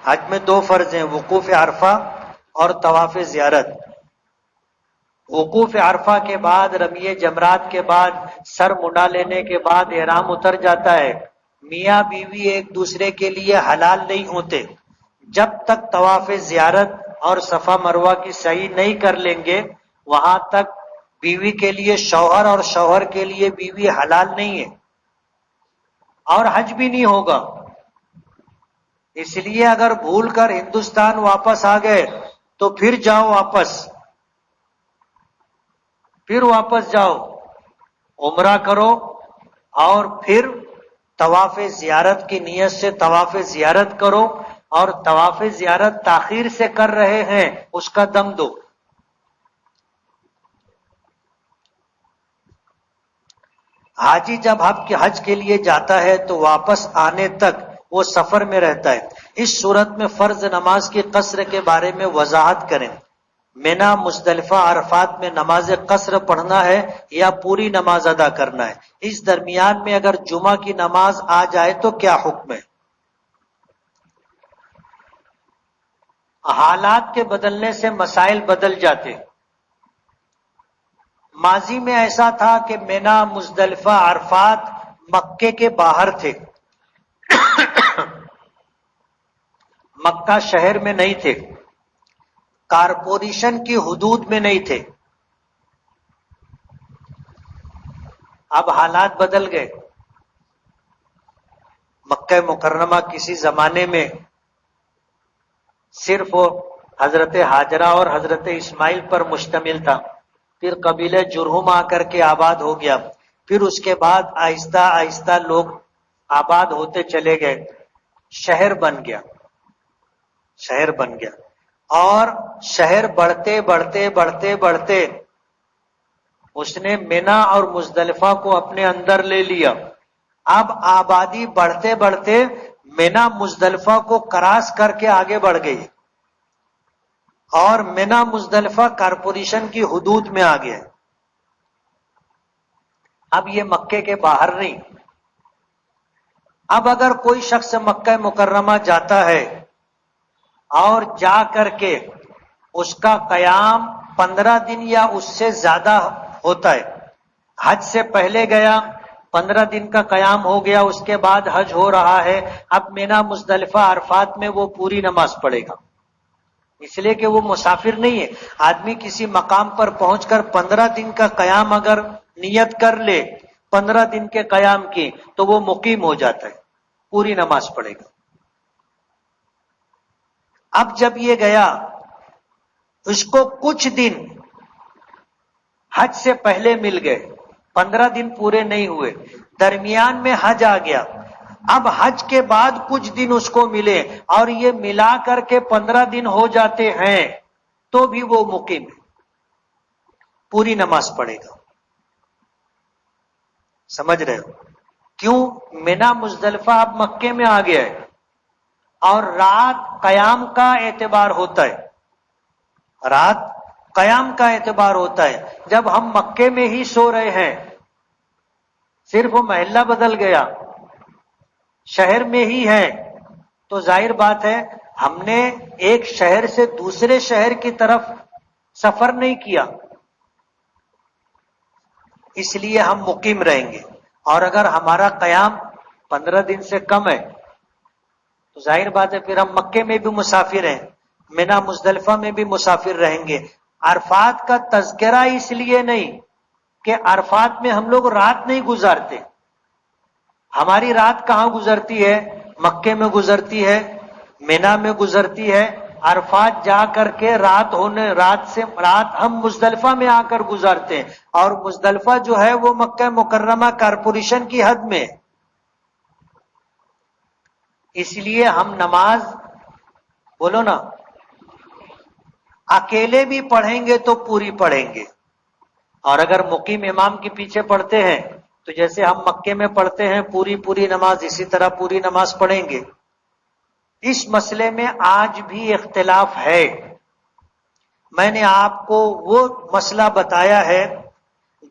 حج میں دو فرض ہیں، وقوف عرفہ اور طواف زیارت۔ وقوف عرفہ کے بعد، رمی جمرات کے بعد، سر منڈا لینے کے بعد احرام اتر جاتا ہے۔ میاں بیوی ایک دوسرے کے لیے حلال نہیں ہوتے جب تک طواف زیارت اور صفا مروہ کی سعی نہیں کر لیں گے، وہاں تک بیوی کے لیے شوہر اور شوہر کے لیے بیوی حلال نہیں ہے، اور حج بھی نہیں ہوگا۔ اس لیے اگر بھول کر ہندوستان واپس آ گئے تو پھر جاؤ واپس جاؤ، عمرہ کرو اور پھر طواف زیارت کی نیت سے طواف زیارت کرو، اور طواف زیارت تاخیر سے کر رہے ہیں اس کا دم دو۔ حاجی جب حج کے لیے جاتا ہے تو واپس آنے تک وہ سفر میں رہتا ہے۔ اس صورت میں فرض نماز کی قصر کے بارے میں وضاحت کریں۔ مینا، مزدلفہ، عرفات میں نماز قصر پڑھنا ہے یا پوری نماز ادا کرنا ہے؟ اس درمیان میں اگر جمعہ کی نماز آ جائے تو کیا حکم ہے؟ حالات کے بدلنے سے مسائل بدل جاتے۔ ماضی میں ایسا تھا کہ مینا، مزدلفہ، عرفات مکے کے باہر تھے، مکہ شہر میں نہیں تھے، کارپوریشن کی حدود میں نہیں تھے۔ اب حالات بدل گئے۔ مکہ مکرمہ کسی زمانے میں صرف حضرت ہاجرہ اور حضرت اسماعیل پر مشتمل تھا، پھر قبیلہ جرہم آ کر کے آباد ہو گیا، پھر اس کے بعد آہستہ آہستہ لوگ آباد ہوتے چلے گئے، شہر بن گیا، اور شہر بڑھتے بڑھتے بڑھتے بڑھتے اس نے مینا اور مزدلفہ کو اپنے اندر لے لیا۔ اب آبادی بڑھتے بڑھتے مینا مزدلفہ کو کراس کر کے آگے بڑھ گئی، اور مینا مزدلفہ کارپوریشن کی حدود میں آ گیا۔ اب یہ مکے کے باہر نہیں۔ اب اگر کوئی شخص مکہ مکرمہ جاتا ہے اور جا کر کے اس کا قیام 15 دن یا اس سے زیادہ ہوتا ہے، حج سے پہلے گیا، 15 دن کا قیام ہو گیا، اس کے بعد حج ہو رہا ہے، اب مینا، مزدلفہ، عرفات میں وہ پوری نماز پڑھے گا، اس لیے کہ وہ مسافر نہیں ہے۔ آدمی کسی مقام پر پہنچ کر 15 دن کا قیام اگر نیت کر لے 15 دن کے قیام کی تو وہ مقیم ہو جاتا ہے، پوری نماز پڑھے گا۔ اب جب یہ گیا، اس کو کچھ دن حج سے پہلے مل گئے، 15 دن پورے نہیں ہوئے، درمیان میں حج آ گیا، اب حج کے بعد کچھ دن اس کو ملے اور یہ ملا کر کے 15 دن ہو جاتے ہیں تو بھی وہ مقیم ہے، پوری نماز پڑھے گا۔ سمجھ رہے ہو؟ کیوں؟ مینا مزدلفہ اب مکے میں آ گیا ہے، اور رات قیام کا اعتبار ہوتا ہے، رات قیام کا اعتبار ہوتا ہے۔ جب ہم مکے میں ہی سو رہے ہیں، صرف وہ محلہ بدل گیا، شہر میں ہی ہے، تو ظاہر بات ہے ہم نے ایک شہر سے دوسرے شہر کی طرف سفر نہیں کیا، اس لیے ہم مقیم رہیں گے۔ اور اگر ہمارا قیام 15 دن سے کم ہے تو ظاہر بات ہے پھر ہم مکے میں بھی مسافر ہیں، مینا مزدلفہ میں بھی مسافر رہیں گے۔ عرفات کا تذکرہ اس لیے نہیں کہ عرفات میں ہم لوگ رات نہیں گزارتے، ہماری رات کہاں گزرتی ہے؟ مکے میں گزرتی ہے، مینا میں گزرتی ہے، عرفات جا کر کے رات ہم مزدلفہ میں آ کر گزارتے ہیں، اور مزدلفہ جو ہے وہ مکہ مکرمہ کارپوریشن کی حد میں، اس لیے ہم نماز بولو نا اکیلے بھی پڑھیں گے تو پوری پڑھیں گے، اور اگر مقیم امام کے پیچھے پڑھتے ہیں تو جیسے ہم مکے میں پڑھتے ہیں پوری نماز، اسی طرح پوری نماز پڑھیں گے۔ اس مسئلے میں آج بھی اختلاف ہے۔ میں نے آپ کو وہ مسئلہ بتایا ہے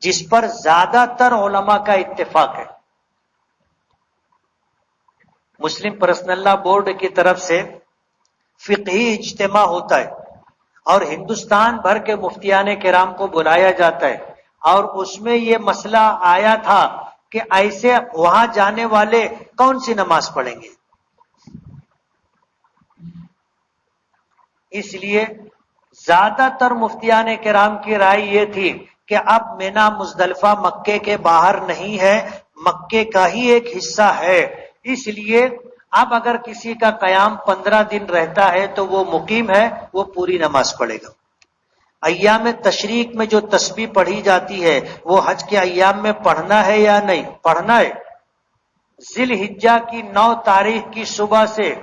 جس پر زیادہ تر علماء کا اتفاق ہے۔ مسلم پرسنل لا بورڈ کی طرف سے فقہی اجتماع ہوتا ہے اور ہندوستان بھر کے مفتیان کرام کو بلایا جاتا ہے، اور اس میں یہ مسئلہ آیا تھا کہ ایسے وہاں جانے والے کون سی نماز پڑھیں گے. اس لیے زیادہ تر مفتیان کرام کی رائے یہ تھی کہ اب مینا مزدلفہ مکے کے باہر نہیں ہے، مکے کا ہی ایک حصہ ہے. اس لیے اب اگر کسی کا قیام 15 دن رہتا ہے تو وہ مقیم ہے، وہ پوری نماز پڑھے گا. ایام تشریق میں جو تسبیح پڑھی جاتی ہے وہ حج کے ایام میں پڑھنا ہے یا نہیں؟ پڑھنا ہے. ذی الحجہ کی 9 تاریخ کی صبح سے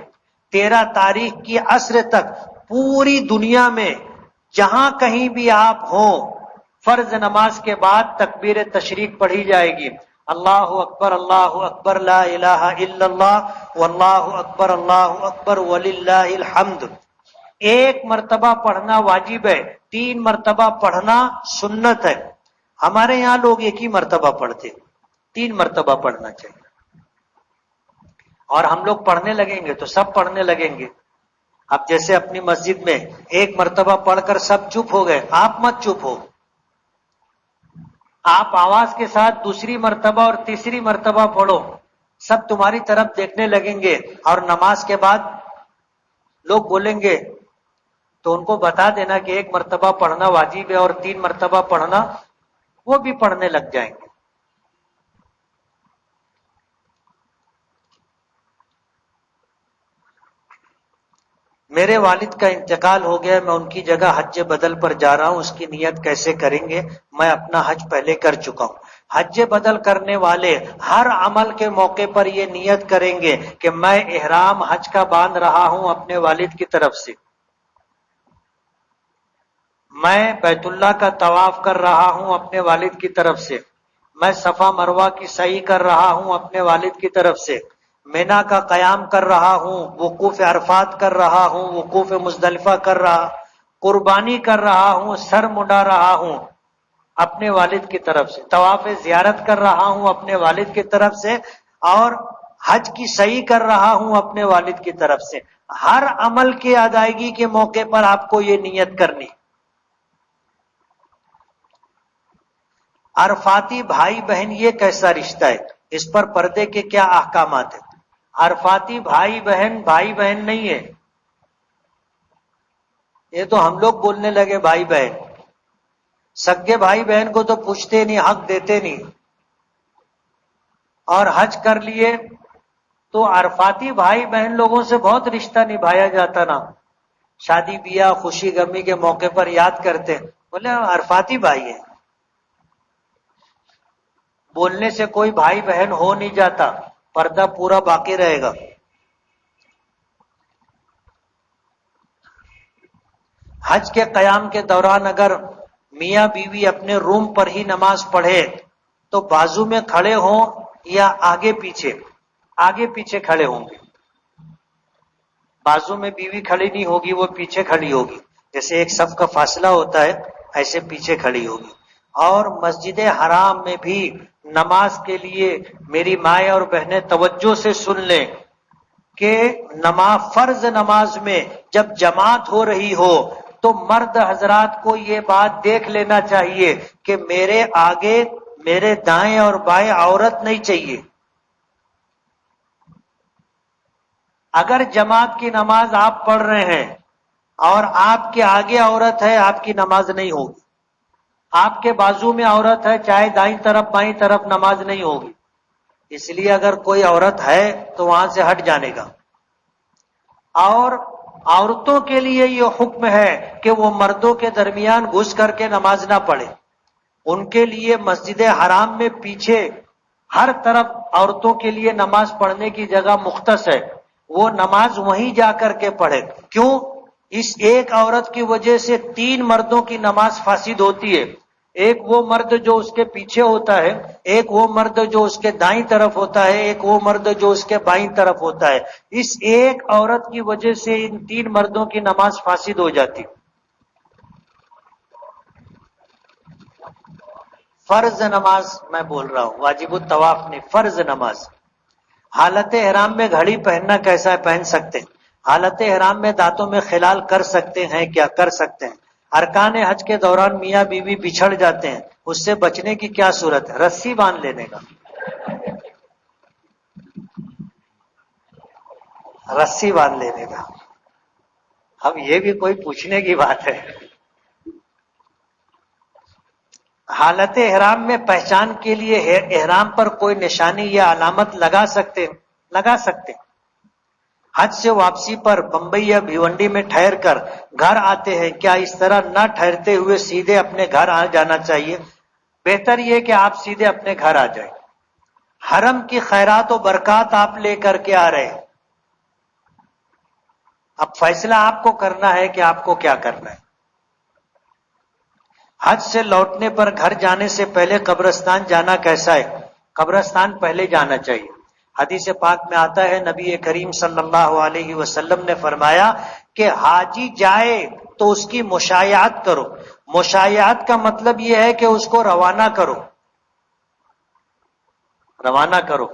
13 تاریخ کی عصر تک پوری دنیا میں جہاں کہیں بھی آپ ہوں، فرض نماز کے بعد تکبیر تشریق پڑھی جائے گی. اللہ اکبر لا الہ الا اللہ واللہ اکبر وللہ الحمد. ایک مرتبہ پڑھنا واجب ہے، 3 مرتبہ پڑھنا سنت ہے. ہمارے یہاں لوگ ایک ہی مرتبہ پڑھتے، 3 مرتبہ پڑھنا چاہیے. اور ہم لوگ پڑھنے لگیں گے تو سب پڑھنے لگیں گے. اب جیسے اپنی مسجد میں ایک مرتبہ پڑھ کر سب چپ ہو گئے، آپ مت چپ ہو. آپ آواز کے ساتھ دوسری مرتبہ اور تیسری مرتبہ پڑھو، سب تمہاری طرف دیکھنے لگیں گے. اور نماز کے بعد لوگ بولیں گے تو ان کو بتا دینا کہ 1 مرتبہ پڑھنا واجب ہے اور 3 مرتبہ پڑھنا، وہ بھی پڑھنے لگ جائیں گے. میرے والد کا انتقال ہو گیا، میں ان کی جگہ حج بدل پر جا رہا ہوں، اس کی نیت کیسے کریں گے؟ میں اپنا حج پہلے کر چکا ہوں. حج بدل کرنے والے ہر عمل کے موقع پر یہ نیت کریں گے کہ میں احرام حج کا باندھ رہا ہوں اپنے والد کی طرف سے، میں بیت اللہ کا طواف کر رہا ہوں اپنے والد کی طرف سے، میں صفا مروہ کی سعی کر رہا ہوں اپنے والد کی طرف سے، مینا کا قیام کر رہا ہوں، وقوف عرفات کر رہا ہوں، وقوف مزدلفہ کر رہا، قربانی کر رہا ہوں، سر مڈا رہا ہوں اپنے والد کی طرف سے، طواف زیارت کر رہا ہوں اپنے والد کی طرف سے، اور حج کی سعی کر رہا ہوں اپنے والد کی طرف سے. ہر عمل کی ادائیگی کے موقع پر آپ کو یہ نیت کرنی. عرفاتی بھائی بہن یہ کیسا رشتہ ہے؟ اس پر پردے کے کیا احکامات ہیں؟ عرفاتی بھائی بہن نہیں ہے. یہ تو ہم لوگ بولنے لگے بھائی بہن. سگے بھائی بہن کو تو پوچھتے نہیں، حق دیتے نہیں. اور حج کر لیے تو عرفاتی بھائی بہن لوگوں سے بہت رشتہ نبھایا جاتا نا. شادی بیاہ خوشی غمی کے موقع پر یاد کرتے، بولے عرفاتی بھائی ہیں. بولنے سے کوئی بھائی بہن ہو نہیں جاتا، پردہ پورا باقی رہے گا. حج کے قیام کے دوران اگر میاں بیوی اپنے روم پر ہی نماز پڑھے تو بازو میں کھڑے ہوں یا آگے پیچھے؟ آگے پیچھے کھڑے ہوں گے. بازو میں بیوی کھڑی نہیں ہوگی، وہ پیچھے کھڑی ہوگی. جیسے ایک صف کا فاصلہ ہوتا ہے ایسے پیچھے کھڑی ہوگی. اور مسجد حرام میں بھی نماز کے لیے میری مائیں اور بہنیں توجہ سے سن لیں کہ فرض نماز میں جب جماعت ہو رہی ہو تو مرد حضرات کو یہ بات دیکھ لینا چاہیے کہ میرے آگے میرے دائیں اور بائیں عورت نہیں چاہیے. اگر جماعت کی نماز آپ پڑھ رہے ہیں اور آپ کے آگے عورت ہے، آپ کی نماز نہیں ہوگی. آپ کے بازو میں عورت ہے، چاہے دائیں طرف بائیں طرف، نماز نہیں ہوگی. اس لیے اگر کوئی عورت ہے تو وہاں سے ہٹ جانے کا. اور عورتوں کے لیے یہ حکم ہے کہ وہ مردوں کے درمیان گھس کر کے نماز نہ پڑھے. ان کے لیے مسجد حرام میں پیچھے ہر طرف عورتوں کے لیے نماز پڑھنے کی جگہ مختص ہے، وہ نماز وہیں جا کر کے پڑھے. کیوں؟ اس ایک عورت کی وجہ سے 3 مردوں کی نماز فاسد ہوتی ہے. ایک وہ مرد جو اس کے پیچھے ہوتا ہے، ایک وہ مرد جو اس کے دائیں طرف ہوتا ہے، ایک وہ مرد جو اس کے بائیں طرف ہوتا ہے. اس ایک عورت کی وجہ سے ان 3 مردوں کی نماز فاسد ہو جاتی. فرض نماز میں بول رہا ہوں، واجب الطواف نہیں، فرض نماز. حالت احرام میں گھڑی پہننا کیسا ہے؟ پہن سکتے. حالت احرام میں دانتوں میں خلال کر سکتے ہیں کیا؟ کر سکتے ہیں۔ ارکان حج کے دوران میاں بیوی بچھڑ جاتے ہیں، اس سے بچنے کی کیا صورت ہے؟ رسی باندھ لینے کا، رسی باندھ لینے کا۔ اب یہ بھی کوئی پوچھنے کی بات ہے؟ حالت احرام میں پہچان کے لیے احرام پر کوئی نشانی یا علامت لگا سکتے ہیں۔ حج سے واپسی پر بمبئی یا بھیونڈی میں ٹھہر کر گھر آتے ہیں، کیا اس طرح نہ ٹھہرتے ہوئے سیدھے اپنے گھر آ جانا چاہیے؟ بہتر یہ کہ آپ سیدھے اپنے گھر آ جائیں۔ حرم کی خیرات و برکات آپ لے کر کے آ رہے ہیں، اب فیصلہ آپ کو کرنا ہے کہ آپ کو کیا کرنا ہے۔ حج سے لوٹنے پر گھر جانے سے پہلے قبرستان جانا کیسا ہے؟ قبرستان پہلے جانا چاہیے۔ حدیث پاک میں آتا ہے، نبی کریم صلی اللہ علیہ وسلم نے فرمایا کہ حاجی جائے تو اس کی مشایعت کرو۔ مشایعت کا مطلب یہ ہے کہ اس کو روانہ کرو، روانہ کرو،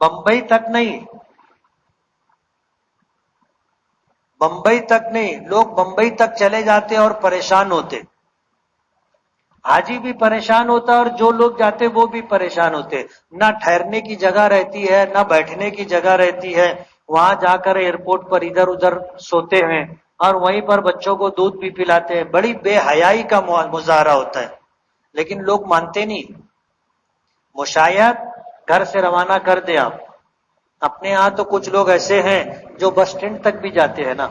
بمبئی تک نہیں، بمبئی تک نہیں۔ لوگ بمبئی تک چلے جاتے اور پریشان ہوتے، حاجی بھی پریشان ہوتا اور جو لوگ جاتے وہ بھی پریشان ہوتے۔ نہ ٹھہرنے کی جگہ رہتی ہے، نہ بیٹھنے کی جگہ رہتی ہے، وہاں جا کر ایئرپورٹ پر ادھر ادھر سوتے ہیں اور وہیں پر بچوں کو دودھ بھی پلاتے ہیں۔ بڑی بے حیائی کا مظاہرہ ہوتا ہے، لیکن لوگ مانتے نہیں۔ مشایعت گھر سے روانہ کر دیں آپ۔ اپنے ہاں تو کچھ لوگ ایسے ہیں جو بس اسٹینڈ تک بھی جاتے ہیں نا،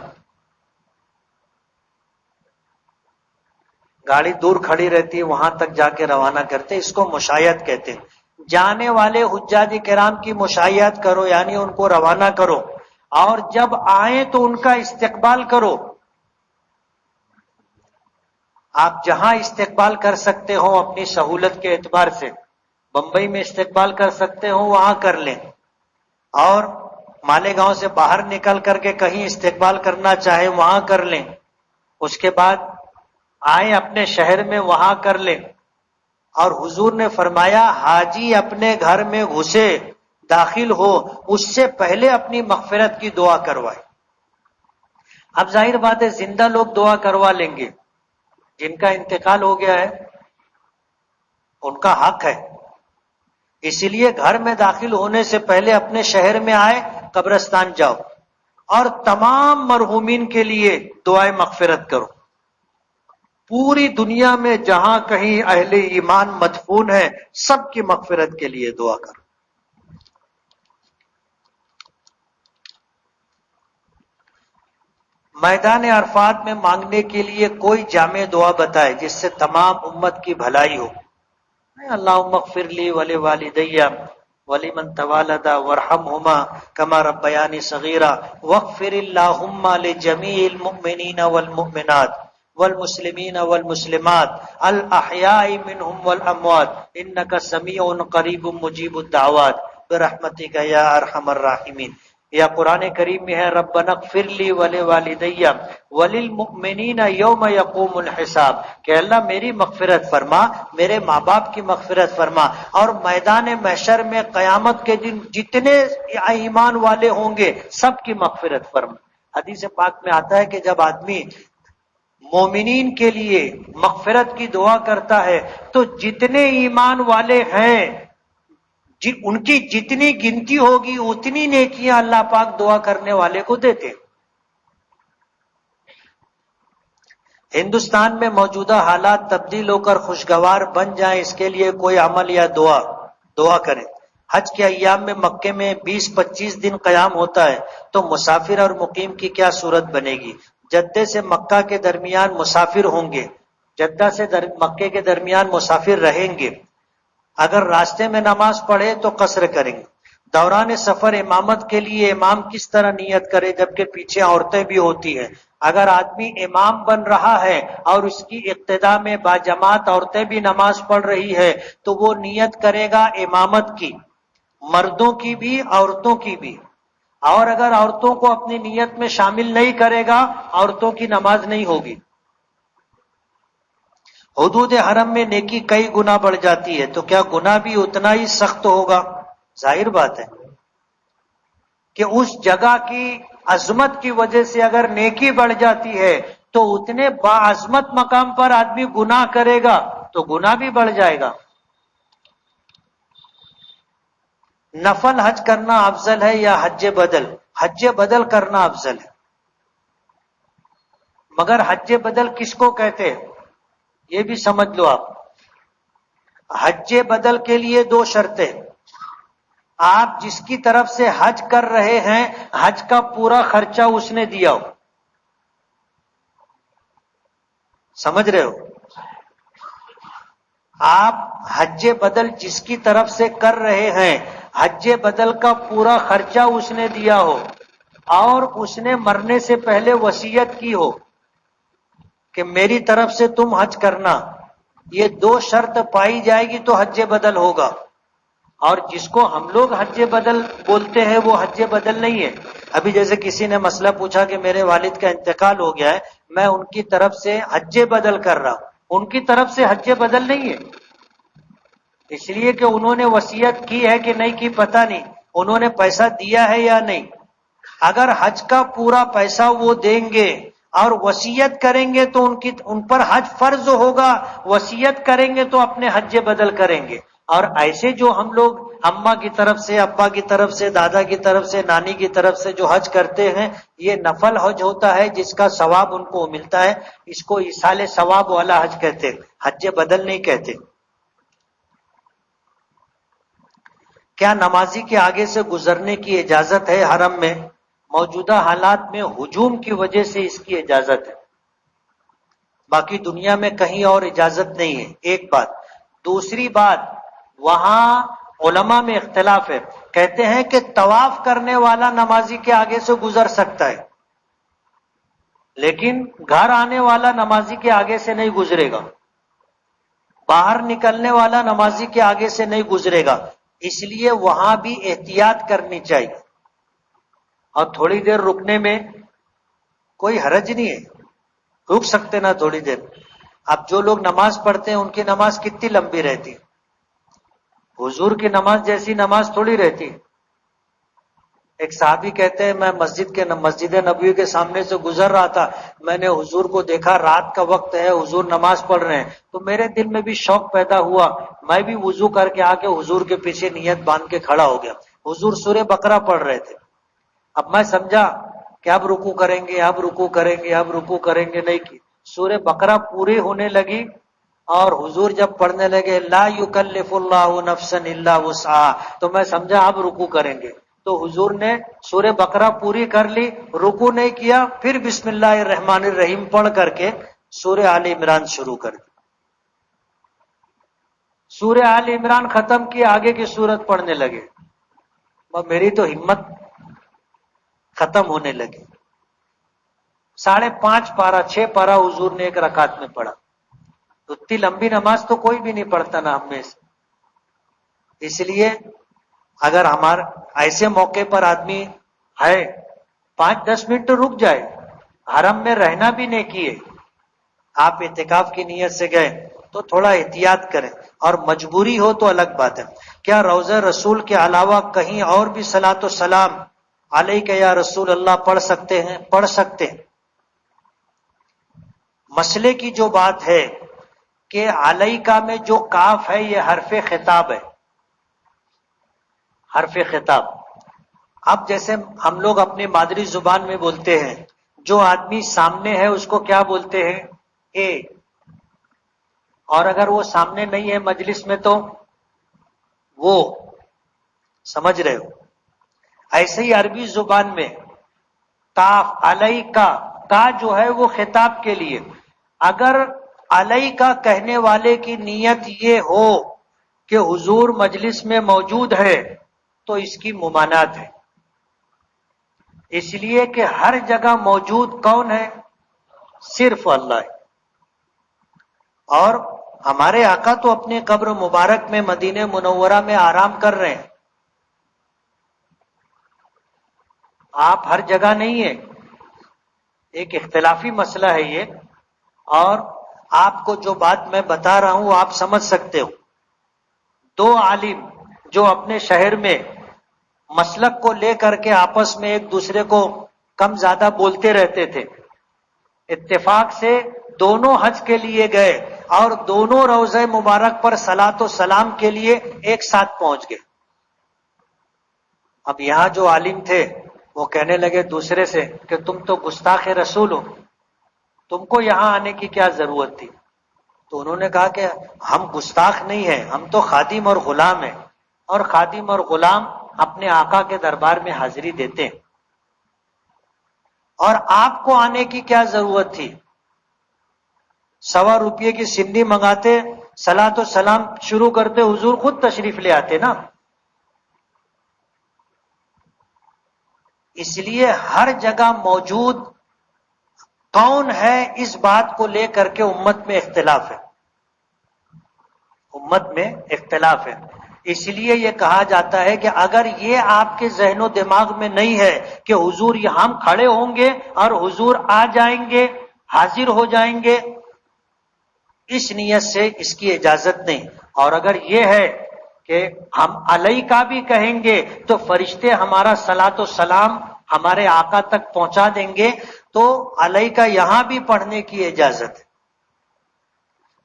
گاڑی دور کھڑی رہتی ہے وہاں تک جا کے روانہ کرتے، اس کو مشایعت کہتے ہیں۔ جانے والے حجاج کرام کی مشایعت کرو، یعنی ان کو روانہ کرو، اور جب آئیں تو ان کا استقبال کرو۔ آپ جہاں استقبال کر سکتے ہو اپنی سہولت کے اعتبار سے، بمبئی میں استقبال کر سکتے ہو وہاں کر لیں، اور مالیگاؤں سے باہر نکل کر کے کہیں استقبال کرنا چاہے وہاں کر لیں، اس کے بعد آئیں اپنے شہر میں وہاں کر لیں۔ اور حضور نے فرمایا حاجی اپنے گھر میں گھسے داخل ہو اس سے پہلے اپنی مغفرت کی دعا کروائے۔ اب ظاہر بات ہے زندہ لوگ دعا کروا لیں گے، جن کا انتقال ہو گیا ہے ان کا حق ہے، اسی لیے گھر میں داخل ہونے سے پہلے اپنے شہر میں آئے، قبرستان جاؤ اور تمام مرحومین کے لیے دعائے مغفرت کرو۔ پوری دنیا میں جہاں کہیں اہل ایمان مدفون ہے سب کی مغفرت کے لیے دعا کرو۔ میدان عرفات میں مانگنے کے لیے کوئی جامع دعا بتائے جس سے تمام امت کی بھلائی ہو۔ اللہم اغفر لی ولوالدی ولمن توالد وارحمہما کما ربیانی صغیرا واغفر اللہم لجمیع المؤمنین والمؤمنات والمسلمین والمسلمات الاحیاء منہم والاموات انک سمیع قریب مجیب الدعوات برحمتک یا ارحم الراحمین۔ یا قرآن کریم میں ہے ربنا اغفر لی ولوالدی وللمؤمنین یوم یقوم الحساب، کہ اللہ میری مغفرت فرما، میرے ماں باپ کی مغفرت فرما، اور میدان محشر میں قیامت کے دن جتنے ایمان والے ہوں گے سب کی مغفرت فرما۔ حدیث پاک میں آتا ہے کہ جب آدمی مومنین کے لیے مغفرت کی دعا کرتا ہے تو جتنے ایمان والے ہیں ان کی جتنی گنتی ہوگی اتنی نیکیاں اللہ پاک دعا کرنے والے کو دیتے۔ ہندوستان میں موجودہ حالات تبدیل ہو کر خوشگوار بن جائیں، اس کے لیے کوئی عمل یا دعا کریں۔ حج کے ایام میں مکے میں 20-25 دن قیام ہوتا ہے تو مسافر اور مقیم کی کیا صورت بنے گی؟ جدہ سے مکہ کے درمیان مسافر ہوں گے، جدہ سے مکے کے درمیان مسافر رہیں گے، اگر راستے میں نماز پڑھے تو قصر کریں گے۔ دوران سفر امامت کے لیے امام کس طرح نیت کرے جبکہ پیچھے عورتیں بھی ہوتی ہیں؟ اگر آدمی امام بن رہا ہے اور اس کی اقتداء میں باجماعت عورتیں بھی نماز پڑھ رہی ہے تو وہ نیت کرے گا امامت کی، مردوں کی بھی عورتوں کی بھی، اور اگر عورتوں کو اپنی نیت میں شامل نہیں کرے گا عورتوں کی نماز نہیں ہوگی۔ حدود حرم میں نیکی کئی گنا بڑھ جاتی ہے تو کیا گناہ بھی اتنا ہی سخت ہوگا؟ ظاہر بات ہے کہ اس جگہ کی عظمت کی وجہ سے اگر نیکی بڑھ جاتی ہے تو اتنے باعظمت مقام پر آدمی گناہ کرے گا تو گناہ بھی بڑھ جائے گا. نفل حج کرنا افضل ہے یا حج بدل؟ حج بدل کرنا افضل ہے. مگر حج بدل کس کو کہتے ہیں یہ بھی سمجھ لو آپ. حج بدل کے لیے 2 شرطیں. آپ جس کی طرف سے حج کر رہے ہیں حج کا پورا خرچہ اس نے دیا ہو. سمجھ رہے ہو؟ آپ حج بدل جس کی طرف سے کر رہے ہیں حج بدل کا پورا خرچہ اس نے دیا ہو اور اس نے مرنے سے پہلے وصیت کی ہو کہ میری طرف سے تم حج کرنا. یہ 2 شرط پائی جائے گی تو حج بدل ہوگا. اور جس کو ہم لوگ حج بدل بولتے ہیں وہ حج بدل نہیں ہے. ابھی جیسے کسی نے مسئلہ پوچھا کہ میرے والد کا انتقال ہو گیا ہے، میں ان کی طرف سے حج بدل کر رہا ہوں. ان کی طرف سے حج بدل نہیں ہے، اس لیے کہ انہوں نے وصیت کی ہے کہ نہیں کی پتہ نہیں، انہوں نے پیسہ دیا ہے یا نہیں. اگر حج کا پورا پیسہ وہ دیں گے اور وصیت کریں گے تو ان پر حج فرض ہوگا. وصیت کریں گے تو اپنے حج بدل کریں گے. اور ایسے جو ہم لوگ اماں کی طرف سے، ابا کی طرف سے، دادا کی طرف سے، نانی کی طرف سے جو حج کرتے ہیں یہ نفل حج ہوتا ہے جس کا ثواب ان کو ملتا ہے. اس کو ایصال ثواب والا حج کہتے ہیں، حج بدل نہیں کہتے. کیا نمازی کے آگے سے گزرنے کی اجازت ہے حرم میں؟ موجودہ حالات میں ہجوم کی وجہ سے اس کی اجازت ہے، باقی دنیا میں کہیں اور اجازت نہیں ہے. ایک بات. دوسری بات، وہاں علماء میں اختلاف ہے. کہتے ہیں کہ طواف کرنے والا نمازی کے آگے سے گزر سکتا ہے لیکن گھر آنے والا نمازی کے آگے سے نہیں گزرے گا، باہر نکلنے والا نمازی کے آگے سے نہیں گزرے گا. اس لیے وہاں بھی احتیاط کرنی چاہیے. اور تھوڑی دیر رکنے میں کوئی حرج نہیں ہے، رک سکتے نا تھوڑی دیر. اب جو لوگ نماز پڑھتے ہیں ان کی نماز کتنی لمبی رہتی، حضور کی نماز جیسی نماز تھوڑی رہتی. ایک صحابی کہتے ہیں میں مسجد نبوی کے سامنے سے گزر رہا تھا، میں نے حضور کو دیکھا، رات کا وقت ہے، حضور نماز پڑھ رہے ہیں، تو میرے دل میں بھی شوق پیدا ہوا، میں بھی وضو کر کے آ کے حضور کے پیچھے نیت باندھ کے کھڑا ہو گیا. حضور سورہ بقرہ پڑھ رہے تھے. اب میں سمجھا کہ اب رکوع کریں گے، اب رکوع کریں گے، اب رکوع کریں گے. نہیں کی. سورہ بقرہ پوری ہونے لگی اور حضور جب پڑھنے لگے لا یکلف اللہ نفسا الا وسعها تو میں سمجھا اب رکوع کریں گے. تو حضور نے سورہ بقرہ پوری کر لی، رکوع نہیں کیا، پھر بسم اللہ الرحمن الرحیم پڑھ کر کے سورہ آل عمران شروع کر دی. سورہ آل عمران ختم کی، آگے کی سورت پڑھنے لگے. میری تو ہمت ختم ہونے لگی. 5.5 پارہ 6 پارہ حضور نے ایک رکعت میں پڑھا. اتنی لمبی نماز تو کوئی بھی نہیں پڑھتا نا ہم میں سے. اس لیے اگر ہمارے ایسے موقع پر آدمی ہے 5-10 منٹ رک جائے، حرم میں رہنا بھی نہیں کیے، آپ اعتکاف کی نیت سے گئے تو تھوڑا احتیاط کریں. اور مجبوری ہو تو الگ بات ہے. کیا روضہ رسول کے علاوہ کہیں اور بھی صلاۃ و سلام علیک یا رسول اللہ پڑھ سکتے ہیں؟ پڑھ سکتے ہیں. مسئلے کی جو بات ہے کہ علیکہ میں جو کاف ہے یہ حرف خطاب ہے، حرف خطاب. اب جیسے ہم لوگ اپنی مادری زبان میں بولتے ہیں، جو آدمی سامنے ہے اس کو کیا بولتے ہیں؟ اے. اور اگر وہ سامنے نہیں ہے مجلس میں تو وہ. سمجھ رہے ہو؟ ایسے ہی عربی زبان میں کاف علیکہ کا جو ہے وہ خطاب کے لیے. اگر علیکہ کہنے والے کی نیت یہ ہو کہ حضور مجلس میں موجود ہے تو اس کی ممانعت ہے، اس لیے کہ ہر جگہ موجود کون ہے؟ صرف اللہ ہے. اور ہمارے آقا تو اپنے قبر مبارک میں مدینہ منورہ میں آرام کر رہے ہیں، آپ ہر جگہ نہیں ہیں. ایک اختلافی مسئلہ ہے یہ، اور آپ کو جو بات میں بتا رہا ہوں آپ سمجھ سکتے ہو. 2 عالم جو اپنے شہر میں مسلک کو لے کر کے آپس میں ایک دوسرے کو کم زیادہ بولتے رہتے تھے. اتفاق سے دونوں حج کے لیے گئے اور دونوں روضہ مبارک پر صلاۃ و سلام کے لیے ایک ساتھ پہنچ گئے. اب یہاں جو عالم تھے وہ کہنے لگے دوسرے سے کہ تم تو گستاخ رسول ہو، تم کو یہاں آنے کی کیا ضرورت تھی؟ تو انہوں نے کہا کہ ہم گستاخ نہیں ہیں، ہم تو خادم اور غلام ہیں، اور خادم اور غلام اپنے آقا کے دربار میں حاضری دیتے ہیں، اور آپ کو آنے کی کیا ضرورت تھی؟ 100 روپے کی سنی منگاتے، صلاۃ و سلام شروع کرتے، حضور خود تشریف لے آتے نا. اس لیے ہر جگہ موجود کون ہے اس بات کو لے کر کے امت میں اختلاف ہے، امت میں اختلاف ہے. اس لیے یہ کہا جاتا ہے کہ اگر یہ آپ کے ذہن و دماغ میں نہیں ہے کہ حضور یہاں کھڑے ہوں گے اور حضور آ جائیں گے، حاضر ہو جائیں گے، اس نیت سے اس کی اجازت نہیں. اور اگر یہ ہے کہ ہم علیہ کا بھی کہیں گے تو فرشتے ہمارا صلاۃ و سلام ہمارے آقا تک پہنچا دیں گے، تو علیہ کا یہاں بھی پڑھنے کی اجازت ہے.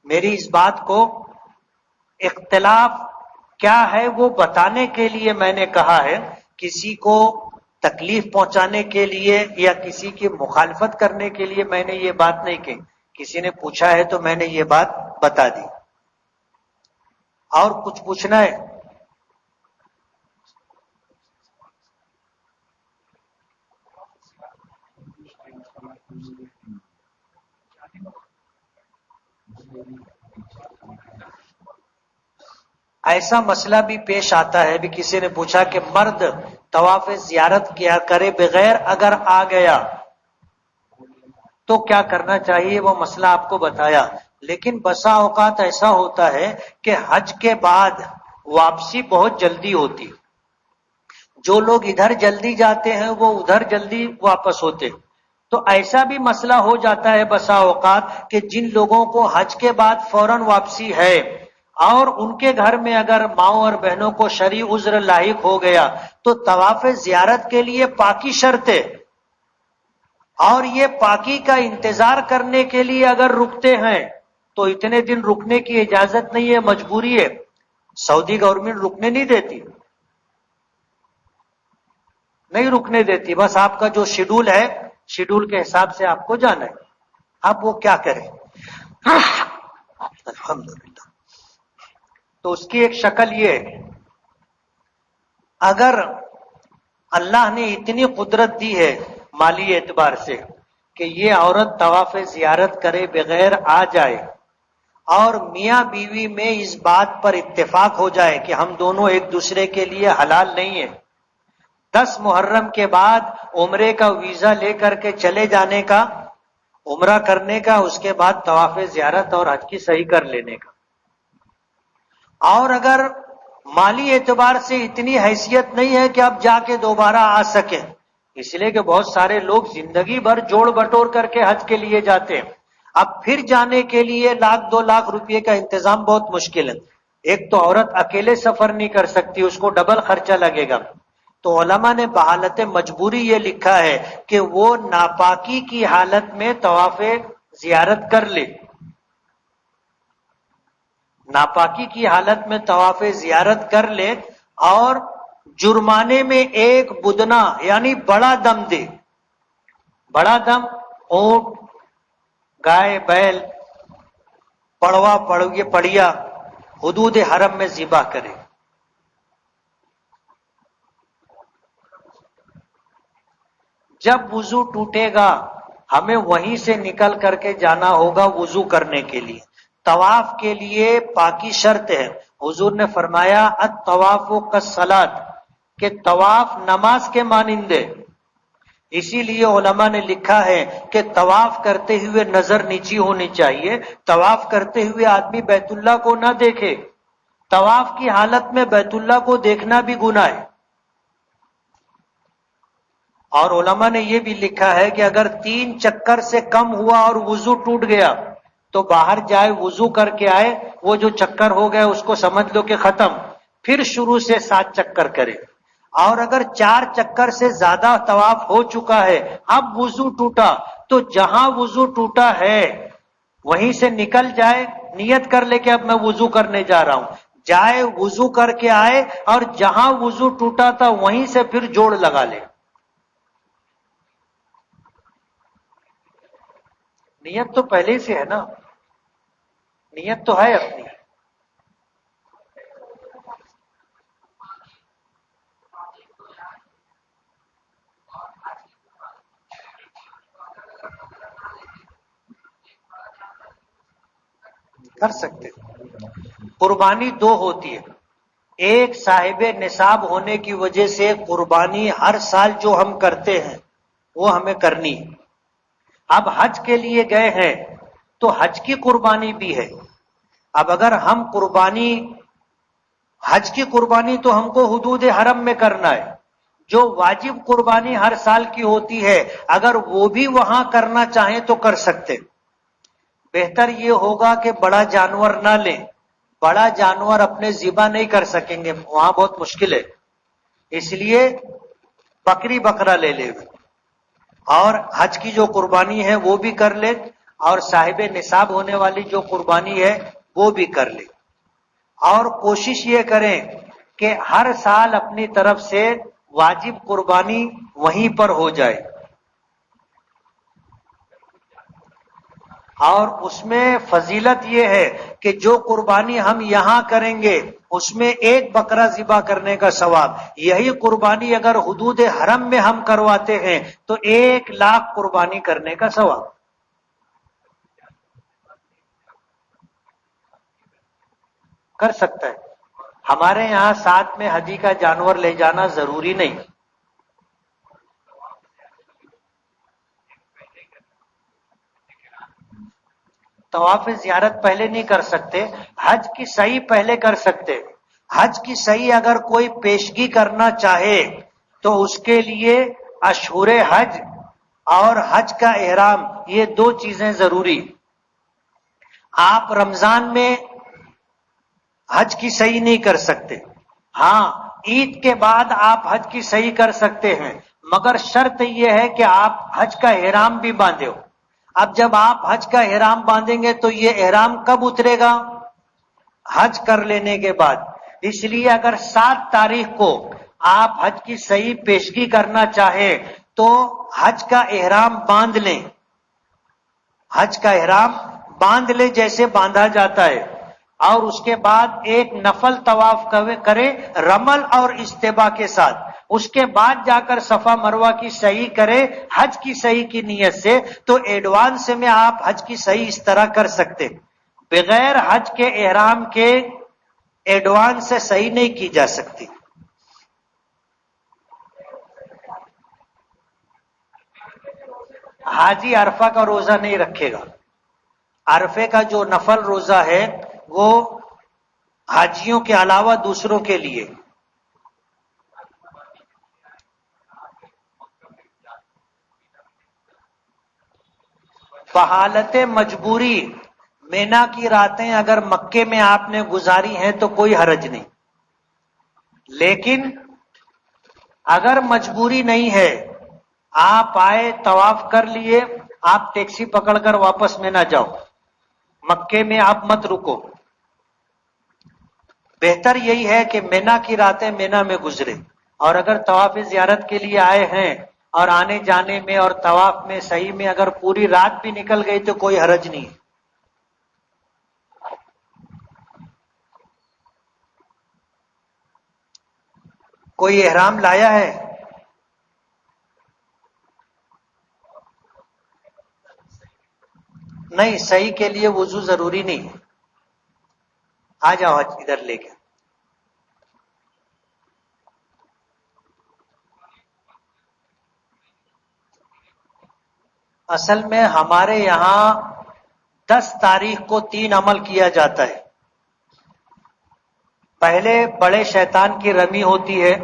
میری اس بات کو اختلاف کیا ہے وہ بتانے کے لیے میں نے کہا ہے، کسی کو تکلیف پہنچانے کے لیے یا کسی کی مخالفت کرنے کے لیے میں نے یہ بات نہیں کہی. کسی نے پوچھا ہے تو میں نے یہ بات بتا دی. اور کچھ پوچھنا ہے؟ ایسا مسئلہ بھی پیش آتا ہے، بھی کسی نے پوچھا کہ مرد طواف زیارت کیا کرے بغیر اگر آ گیا تو کیا کرنا چاہیے؟ وہ مسئلہ آپ کو بتایا. لیکن بسا اوقات ایسا ہوتا ہے کہ حج کے بعد واپسی بہت جلدی ہوتی، جو لوگ ادھر جلدی جاتے ہیں وہ ادھر جلدی واپس ہوتے. تو ایسا بھی مسئلہ ہو جاتا ہے بسا اوقات کہ جن لوگوں کو حج کے بعد فوراً واپسی ہے اور ان کے گھر میں اگر ماؤں اور بہنوں کو شرعی عذر لاحق ہو گیا تو طواف زیارت کے لیے پاکی شرط ہے، اور یہ پاکی کا انتظار کرنے کے لیے اگر رکتے ہیں تو اتنے دن رکنے کی اجازت نہیں ہے، مجبوری ہے. سعودی گورنمنٹ رکنے نہیں دیتی، نہیں رکنے دیتی، بس آپ کا جو شیڈول ہے شیڈول کے حساب سے آپ کو جانا ہے. اب وہ کیا کریں؟ الحمدللہ. تو اس کی ایک شکل یہ ہے، اگر اللہ نے اتنی قدرت دی ہے مالی اعتبار سے کہ یہ عورت طواف زیارت کرے بغیر آ جائے اور میاں بیوی میں اس بات پر اتفاق ہو جائے کہ ہم دونوں ایک دوسرے کے لیے حلال نہیں ہیں، 10 محرم کے بعد عمرے کا ویزا لے کر کے چلے جانے کا، عمرہ کرنے کا، اس کے بعد طواف زیارت اور حج کی صحیح کر لینے کا. اور اگر مالی اعتبار سے اتنی حیثیت نہیں ہے کہ اب جا کے دوبارہ آ سکیں، اس لیے کہ بہت سارے لوگ زندگی بھر جوڑ بٹور کر کے حج کے لیے جاتے ہیں، اب پھر جانے کے لیے 1,00,000 2,00,000 روپے کا انتظام بہت مشکل ہے. ایک تو عورت اکیلے سفر نہیں کر سکتی، اس کو ڈبل خرچہ لگے گا. تو علماء نے بحالت مجبوری یہ لکھا ہے کہ وہ ناپاکی کی حالت میں طواف زیارت کر لے، ناپاکی کی حالت میں طواف زیارت کر لے اور جرمانے میں ایک بدنا یعنی بڑا دم دے. بڑا دم اونٹ، گائے، بیل، پڑوا، پڑیا حدود حرم میں ذبح کرے. جب وضو ٹوٹے گا ہمیں وہیں سے نکل کر کے جانا ہوگا وضو کرنے کے لیے. طواف کے لیے پاکی شرط ہے. حضور نے فرمایا الطواف کالصلاۃ، کہ طواف نماز کے مانند ہے. اسی لیے علماء نے لکھا ہے کہ طواف کرتے ہوئے نظر نیچی ہونی چاہیے، طواف کرتے ہوئے آدمی بیت اللہ کو نہ دیکھے. طواف کی حالت میں بیت اللہ کو دیکھنا بھی گناہ ہے. اور علماء نے یہ بھی لکھا ہے کہ اگر 3 چکر سے کم ہوا اور وضو ٹوٹ گیا تو باہر جائے، وضو کر کے آئے، وہ جو چکر ہو گیا اس کو سمجھ لو کہ ختم، پھر شروع سے 7 چکر کرے. اور اگر 4 چکر سے زیادہ طواف ہو چکا ہے، اب وضو ٹوٹا، تو جہاں وضو ٹوٹا ہے وہیں سے نکل جائے، نیت کر لے کہ اب میں وضو کرنے جا رہا ہوں، جائے وضو کر کے آئے اور جہاں وضو ٹوٹا تھا وہیں سے پھر جوڑ لگا لے۔ نیت تو پہلے سے ہے نا، نیت تو ہے اپنی۔ کر سکتے۔ قربانی 2 ہوتی ہے، ایک صاحب نصاب ہونے کی وجہ سے قربانی ہر سال جو ہم کرتے ہیں وہ ہمیں کرنی ہے۔ اب حج کے لیے گئے ہیں تو حج کی قربانی بھی ہے۔ اب اگر ہم حج کی قربانی تو ہم کو حدود حرم میں کرنا ہے، جو واجب قربانی ہر سال کی ہوتی ہے اگر وہ بھی وہاں کرنا چاہیں تو کر سکتے۔ بہتر یہ ہوگا کہ بڑا جانور نہ لیں، بڑا جانور اپنے ذبح نہیں کر سکیں گے، وہاں بہت مشکل ہے، اس لیے بکری بکرا لے لے اور حج کی جو قربانی ہے وہ بھی کر لے، اور صاحب نصاب ہونے والی جو قربانی ہے وہ بھی کر لے، اور کوشش یہ کریں کہ ہر سال اپنی طرف سے واجب قربانی وہیں پر ہو جائے، اور اس میں فضیلت یہ ہے کہ جو قربانی ہم یہاں کریں گے اس میں ایک بکرا ذبح کرنے کا ثواب، یہی قربانی اگر حدود حرم میں ہم کرواتے ہیں تو 1,00,000 قربانی کرنے کا ثواب۔ کر سکتا ہے، ہمارے یہاں ساتھ میں حجی کا جانور لے جانا ضروری نہیں۔ طواف زیارت پہلے نہیں کر سکتے، حج کی صحیح پہلے کر سکتے۔ حج کی صحیح اگر کوئی پیشگی کرنا چاہے تو اس کے لیے اشہر حج اور حج کا احرام، یہ 2 چیزیں ضروری۔ آپ رمضان میں حج کی صحیح نہیں کر سکتے، ہاں عید کے بعد آپ حج کی صحیح کر سکتے ہیں، مگر شرط یہ ہے کہ آپ حج کا احرام بھی باندھے ہو۔ اب جب آپ حج کا احرام باندھیں گے تو یہ احرام کب اترے گا؟ حج کر لینے کے بعد۔ اس لیے اگر 7 تاریخ کو آپ حج کی صحیح پیشگی کرنا چاہیں تو حج کا احرام باندھ لیں، حج کا احرام باندھ لیں جیسے باندھا جاتا ہے، اور اس کے بعد ایک نفل طواف کرے رمل اور استباء کے ساتھ، اس کے بعد جا کر صفا مروہ کی صحیح کرے حج کی صحیح کی نیت سے، تو ایڈوانس میں آپ حج کی صحیح اس طرح کر سکتے۔ بغیر حج کے احرام کے ایڈوانس سے صحیح نہیں کی جا سکتی۔ حاجی عرفہ کا روزہ نہیں رکھے گا، عرفے کا جو نفل روزہ ہے وہ حاجیوں کے علاوہ دوسروں کے لیے۔ بحالت مجبوری مینا کی راتیں اگر مکے میں آپ نے گزاری ہیں تو کوئی حرج نہیں، لیکن اگر مجبوری نہیں ہے، آپ آئے طواف کر لیے، آپ ٹیکسی پکڑ کر واپس میں نہ جاؤ، مکے میں آپ مت رکو، بہتر یہی ہے کہ مینا کی راتیں مینا میں گزرے، اور اگر طواف زیارت کے لیے آئے ہیں اور آنے جانے میں اور طواف میں صحیح میں اگر پوری رات بھی نکل گئی تو کوئی حرج نہیں۔ کوئی احرام لایا ہے؟ نہیں، صحیح کے لیے وضو ضروری نہیں، آ جاؤ ادھر لے کے۔ اصل میں ہمارے یہاں 10 تاریخ کو 3 عمل کیا جاتا ہے۔ پہلے بڑے شیطان کی رمی ہوتی ہے،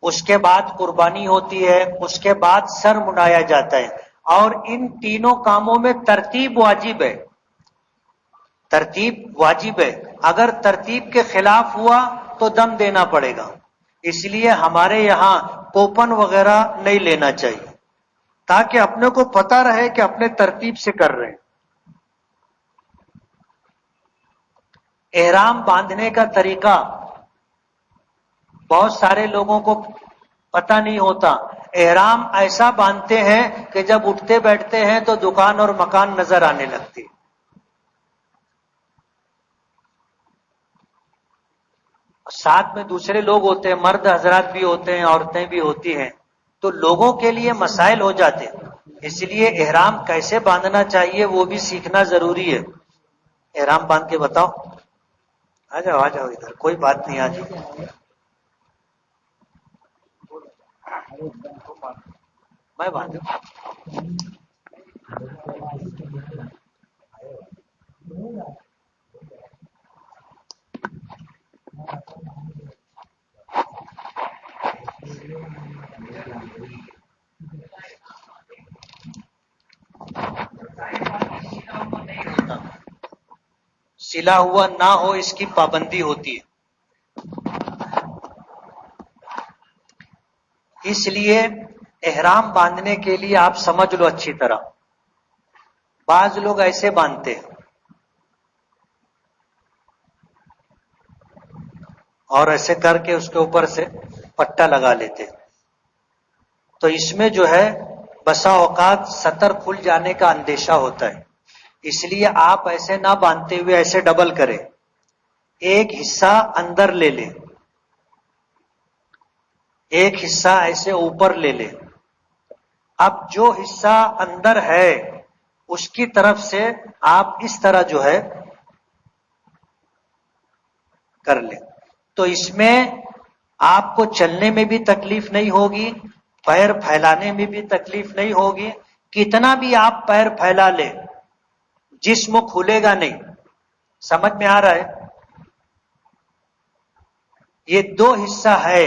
اس کے بعد قربانی ہوتی ہے، اس کے بعد سر منڈایا جاتا ہے، اور ان تینوں کاموں میں ترتیب واجب ہے، ترتیب واجب ہے، اگر ترتیب کے خلاف ہوا تو دم دینا پڑے گا۔ اس لیے ہمارے یہاں کوپن وغیرہ نہیں لینا چاہیے، تاکہ اپنے کو پتا رہے کہ اپنے ترتیب سے کر رہے ہیں۔ احرام باندھنے کا طریقہ بہت سارے لوگوں کو پتہ نہیں ہوتا۔ احرام ایسا باندھتے ہیں کہ جب اٹھتے بیٹھتے ہیں تو دکان اور مکان نظر آنے لگتی، ساتھ میں دوسرے لوگ ہوتے ہیں، مرد حضرات بھی ہوتے ہیں، عورتیں بھی ہوتی ہیں، تو لوگوں کے لیے مسائل ہو جاتے ہیں۔ اس لیے احرام کیسے باندھنا چاہیے وہ بھی سیکھنا ضروری ہے۔ احرام باندھ کے بتاؤ، آ جاؤ ادھر، کوئی بات نہیں، آ جاؤ، میں باندھوں۔ سلا ہوا نہ ہو اس کی پابندی ہوتی ہے، اس لیے احرام باندھنے کے لیے آپ سمجھ لو اچھی طرح، بعض لوگ ایسے باندھتے ہیں اور ایسے کر کے اس کے اوپر سے پٹا لگا لیتے ہیں، تو اس میں جو ہے بسا اوقات سطر کھل جانے کا اندیشہ ہوتا ہے۔ اس لیے آپ ایسے نہ باندھتے ہوئے ایسے ڈبل کریں، ایک حصہ اندر لے لیں، ایک حصہ ایسے اوپر لے لیں۔ اب جو حصہ اندر ہے اس کی طرف سے آپ اس طرح جو ہے کر لیں، تو اس میں آپ کو چلنے میں بھی تکلیف نہیں ہوگی، پیر پھیلانے میں بھی تکلیف نہیں ہوگی۔ کتنا بھی آپ پیر پھیلا لیں جسم کھلے گا نہیں۔ سمجھ میں آ رہا ہے؟ یہ دو حصہ ہے،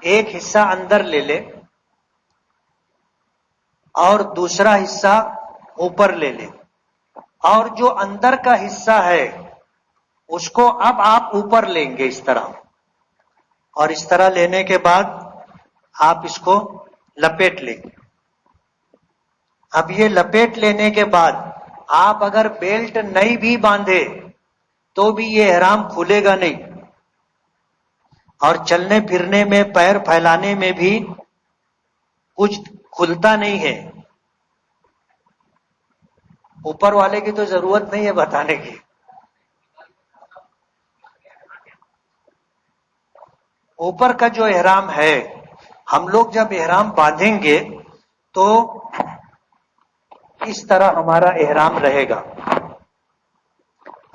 ایک حصہ اندر لے لے اور دوسرا حصہ اوپر لے لے، اور جو اندر کا حصہ ہے اس کو اب آپ اوپر لیں گے اس طرح، اور اس طرح لینے کے بعد آپ اس کو لپیٹ لیں گے۔ اب یہ لپیٹ لینے کے بعد آپ اگر بیلٹ نہیں بھی باندھے تو بھی یہ احرام کھلے گا نہیں، اور چلنے پھرنے میں پیر پھیلانے میں بھی کچھ کھلتا نہیں ہے۔ اوپر والے کی تو ضرورت نہیں ہے بتانے کی۔ اوپر کا جو احرام ہے، ہم لوگ جب احرام باندھیں گے تو اس طرح ہمارا احرام رہے گا،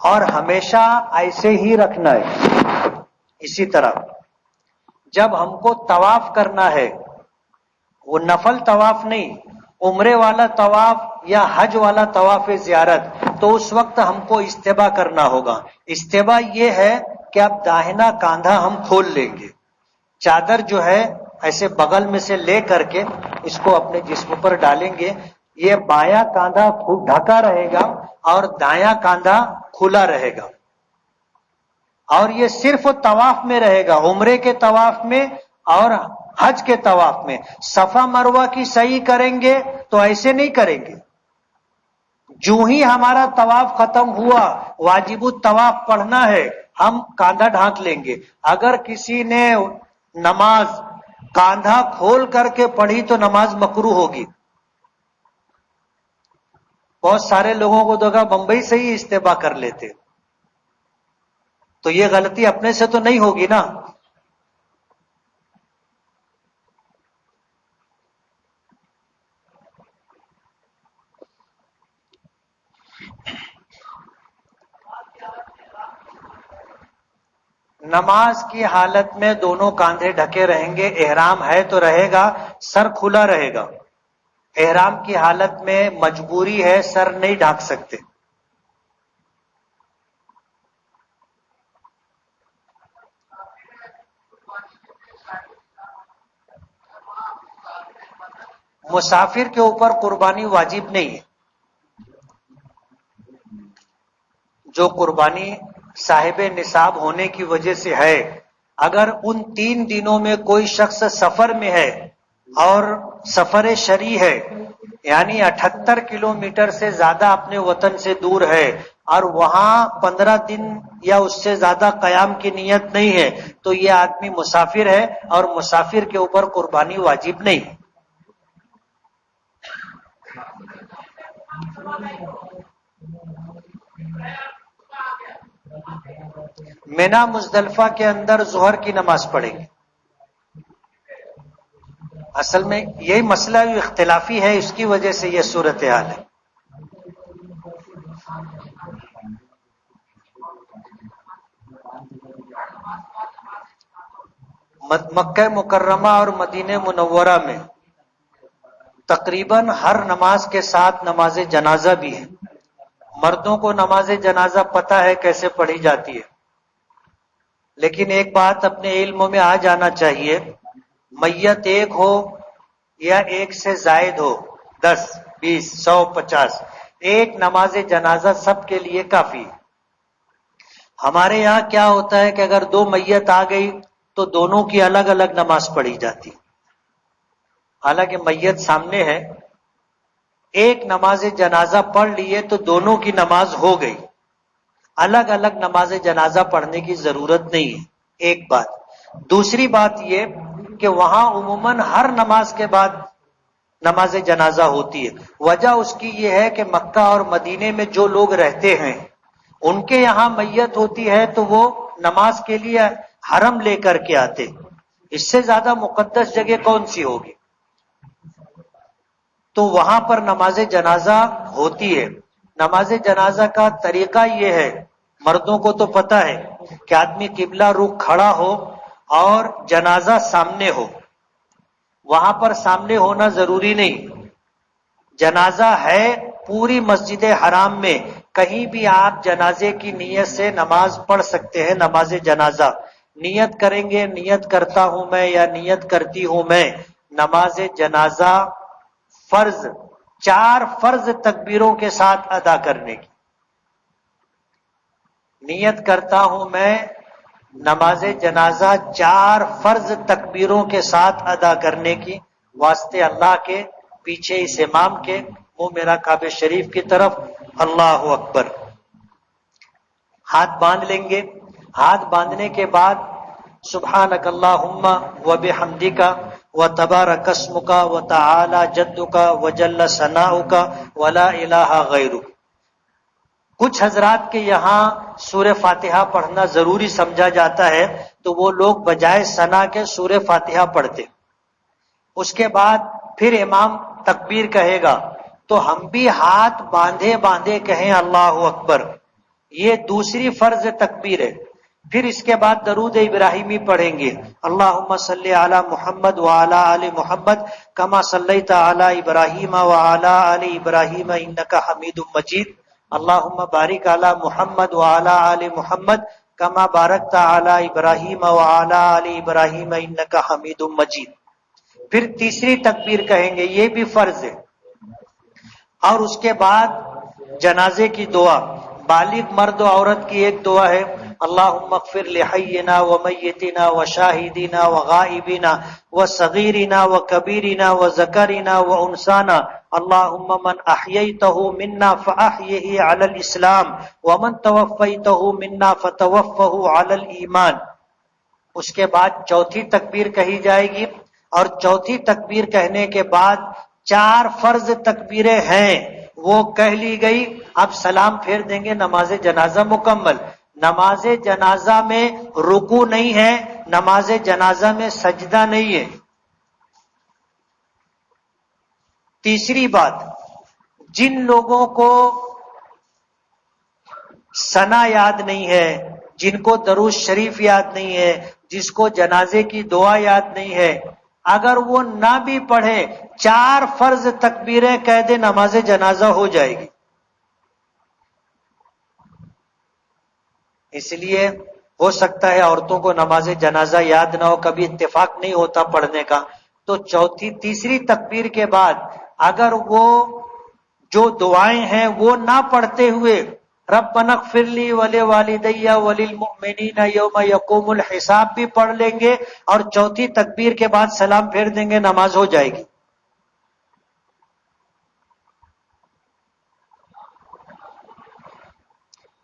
اور ہمیشہ ایسے ہی رکھنا ہے۔ اسی طرح جب ہم کو طواف کرنا ہے، وہ نفل طواف نہیں، عمرے والا طواف یا حج والا طواف زیارت، تو اس وقت ہم کو استبا کرنا ہوگا۔ استبا یہ ہے کہ اب داہنا کاندھا ہم کھول لیں گے، چادر جو ہے ایسے بغل میں سے لے کر کے اس کو اپنے جسم پر ڈالیں گے، یہ بایاں کاندھا ڈھکا رہے گا اور دایاں کاندھا کھلا رہے گا، اور یہ صرف طواف میں رہے گا، عمرے کے طواف میں اور حج کے طواف میں۔ صفا مروہ کی سعی کریں گے تو ایسے نہیں کریں گے، جو ہی ہمارا طواف ختم ہوا، واجب الطواف پڑھنا ہے، ہم کاندھا ڈھانک لیں گے۔ اگر کسی نے نماز کاندھا کھول کر کے پڑھی تو نماز مکروہ ہوگی۔ بہت سارے لوگوں کو دیکھا بمبئی سے ہی استباح کر لیتے، تو یہ غلطی اپنے سے تو نہیں ہوگی نا۔ نماز کی حالت میں دونوں کاندھے ڈھکے رہیں گے، احرام ہے تو رہے گا، سر کھلا رہے گا۔ احرام کی حالت میں مجبوری ہے، سر نہیں ڈھانک سکتے۔ مسافر کے اوپر قربانی واجب نہیں ہے، جو قربانی صاحب نصاب ہونے کی وجہ سے ہے اگر ان 3 دنوں میں کوئی شخص سفر میں ہے اور سفر شرعی ہے، یعنی 78 کلومیٹر سے زیادہ اپنے وطن سے دور ہے اور وہاں 15 دن یا اس سے زیادہ قیام کی نیت نہیں ہے، تو یہ آدمی مسافر ہے اور مسافر کے اوپر قربانی واجب نہیں ہے۔ مینا مزدلفہ کے اندر ظہر کی نماز پڑھیں گے۔ اصل میں یہی مسئلہ اختلافی ہے، اس کی وجہ سے یہ صورتحال ہے۔ مکہ مکرمہ اور مدینہ منورہ میں تقریباً ہر نماز کے ساتھ نماز جنازہ بھی ہے۔ مردوں کو نماز جنازہ پتہ ہے کیسے پڑھی جاتی ہے، لیکن ایک بات اپنے علم میں آ جانا چاہیے، میت ایک ہو یا ایک سے زائد ہو، 10 20 100 50، ایک نماز جنازہ سب کے لیے کافی ہے۔ ہمارے یہاں کیا ہوتا ہے کہ اگر 2 میت آ گئی تو دونوں کی الگ الگ نماز پڑھی جاتی، حالانکہ میت سامنے ہے، ایک نماز جنازہ پڑھ لیے تو دونوں کی نماز ہو گئی، الگ الگ نماز جنازہ پڑھنے کی ضرورت نہیں ہے، ایک بات۔ دوسری بات یہ کہ وہاں عموماً ہر نماز کے بعد نماز جنازہ ہوتی ہے۔ وجہ اس کی یہ ہے کہ مکہ اور مدینے میں جو لوگ رہتے ہیں ان کے یہاں میت ہوتی ہے تو وہ نماز کے لیے حرم لے کر کے آتے، اس سے زیادہ مقدس جگہ کون سی ہوگی؟ تو وہاں پر نماز جنازہ ہوتی ہے۔ نماز جنازہ کا طریقہ یہ ہے، مردوں کو تو پتہ ہے کہ آدمی قبلہ رخ کھڑا ہو اور جنازہ سامنے ہو۔ وہاں پر سامنے ہونا ضروری نہیں، جنازہ ہے پوری مسجد حرام میں، کہیں بھی آپ جنازے کی نیت سے نماز پڑھ سکتے ہیں۔ نماز جنازہ نیت کریں گے، نیت کرتا ہوں میں یا نیت کرتی ہوں میں، نماز جنازہ فرض 4 فرض تکبیروں کے ساتھ ادا کرنے کی نیت کرتا ہوں میں، نماز جنازہ 4 فرض تکبیروں کے ساتھ ادا کرنے کی، واسطے اللہ کے، پیچھے اس امام کے، منہ میرا کعبہ شریف کی طرف، اللہ اکبر۔ ہاتھ باندھ لیں گے، ہاتھ باندھنے کے بعد سبحانک اللہم وبحمدک وتبارک اسمک وتعالی جدک وجل ثناؤک ولا الہ غیرک۔ کچھ حضرات کے یہاں سورہ فاتحہ پڑھنا ضروری سمجھا جاتا ہے تو وہ لوگ بجائے ثنا کے سورہ فاتحہ پڑھتے، اس کے بعد پھر امام تکبیر کہے گا تو ہم بھی ہاتھ باندھے باندھے کہیں اللہ اکبر، یہ دوسری فرض تکبیر ہے۔ پھر اس کے بعد درود ابراہیمی پڑھیں گے، اللہم صلی علی محمد وعلی آل محمد کما صلیت علی ابراہیم وعلی آل ابراہیم انک حمید مجید، اللہم بارک علی محمد وعلی آل محمد کما بارکت علی ابراہیم وعلی آل ابراہیم انک حمید مجید۔ پھر تیسری تکبیر کہیں گے، یہ بھی فرض ہے۔ اور اس کے بعد جنازے کی دعا، بالغ مرد و عورت کی ایک دعا ہے، اللہم اغفر لحینا ومیتنا وشاہدینا وغائبینا وصغیرنا وکبیرنا وذکرنا وانسانا، اللہم من احییتہ منا فاحیہ علی الاسلام ومن توفیتہ منا فتوفہ علی الایمان۔ اس کے بعد چوتھی تکبیر کہی جائے گی، اور چوتھی تکبیر کہنے کے بعد 4 فرض تکبیریں ہیں وہ کہہ لی گئی، اب سلام پھیر دیں گے، نماز جنازہ مکمل۔ نماز جنازہ میں رکوع نہیں ہے، نماز جنازہ میں سجدہ نہیں ہے۔ تیسری بات، جن لوگوں کو ثنا یاد نہیں ہے، جن کو درود شریف یاد نہیں ہے، جس کو جنازے کی دعا یاد نہیں ہے، اگر وہ نہ بھی پڑھے 4 فرض تکبیریں کہہ دے، نماز جنازہ ہو جائے گی۔ اس لیے ہو سکتا ہے عورتوں کو نماز جنازہ یاد نہ ہو، کبھی اتفاق نہیں ہوتا پڑھنے کا، تو تیسری تکبیر کے بعد اگر وہ جو دعائیں ہیں وہ نہ پڑھتے ہوئے ربنا اغفر لی ولوالدی وللمؤمنین یوم یقوم الحساب بھی پڑھ لیں گے اور چوتھی تکبیر کے بعد سلام پھیر دیں گے، نماز ہو جائے گی۔